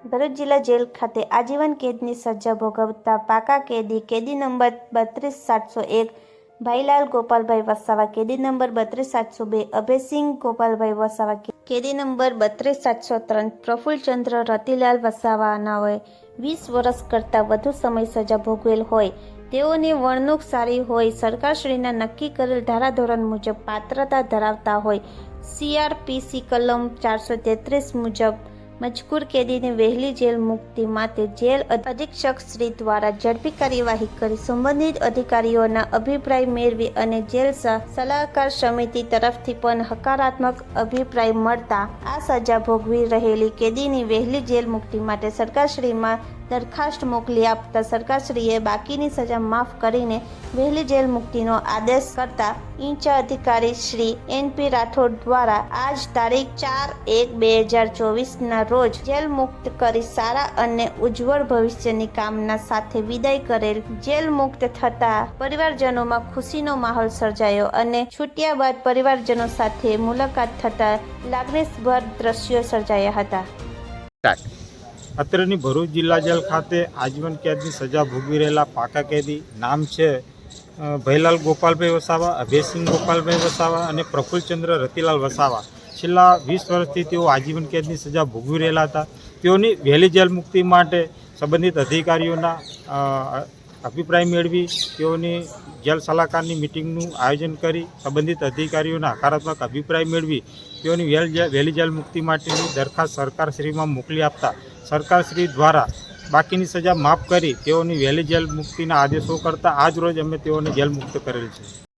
ભરૂચ જિલ્લા જેલ ખાતે આજીવન કેદની સજા ભોગવતા પાકા કેદી નંબર 32701 ભાઈલાલ ગોપાલભાઈ વસાવા, કેદી નંબર 32702 અભયસિંહ ગોપાલભાઈ વસાવા, કેદી નંબર 32703 પ્રફુલ્લચંદ્ર રતિલાલ વસાવાનાઓએ 20 વર્ષ કરતાં વધુ સમય સજા ભોગવેલ હોય તેઓની વર્ણુક સારી હોય, સરકારશ્રીના નક્કી કરેલ ધારાધોરણ મુજબ પાત્રતા ધરાવતા હોય, CRPC કલમ 433 મુજબ મજકૂર કેદીને વહેલી જેલ મુક્તિ માટે જેલ અધિક્ષક શ્રી દ્વારા ઝડપી કાર્યવાહી કરી સંબંધિત અધિકારીઓના અભિપ્રાય મેળવી અને જેલ સલાહકાર સમિતિ તરફથી પણ હકારાત્મક અભિપ્રાય મળતા આ સજા ભોગવી રહેલી કેદીની વહેલી જેલ મુક્તિ માટે સરકારશ્રીમાં દરખાસ્ત મોકલી આપતા સરકારશ્રીએ બાકીની સજા માફ કરીને વહેલી જેલ મુક્તિનો આદેશ કરતા ઈંચા અધિકારી શ્રી NP રાઠોડ દ્વારા આજ તારીખ 4/1/2024 રોજ જેલ મુક્ત કરી સારા અને ઉજ્જવળ ભવિષ્યની કામના સાથે વિદાય કરેલ. જેલ મુક્ત થતા પરિવારજનોમાં ખુશીનો માહોલ સર્જાયો અને છૂટ્યા બાદ પરિવારજનો સાથે મુલાકાત થતા લાગણીસભર દ્રશ્યો સર્જાયા હતા. અત્રેની ભરૂચ જિલ્લા જેલ ખાતે આજીવન કેદની સજા ભોગવી રહેલા પાકા કેદી નામ છે ભાઈલાલ ગોપાલભાઈ વસાવા, અભયસિંહ ગોપાલભાઈ વસાવા અને પ્રફુલ્લચંદ્ર રતિલાલ વસાવા. છેલ્લા 20 વર્ષથી તેઓ આજીવન કેદની સજા ભોગવી રહેલા હતા. તેઓની વહેલી જેલ મુક્તિ માટે સંબંધિત અધિકારીઓના અભિપ્રાય મેળવી તેઓની જેલ સલાહકારની મિટિંગનું આયોજન કરી સંબંધિત અધિકારીઓના હકારાત્મક અભિપ્રાય મેળવી તેઓની વહેલી જેલ મુક્તિ માટેની દરખાસ્ત સરકારશ્રીમાં મોકલી આપતા સરકારશ્રી દ્વારા બાકીની સજા માફ કરી તેઓની વહેલી જેલ મુક્તિના આદેશો કરતા આજ રોજ અમે તેઓને જેલ મુક્ત કરેલ છે.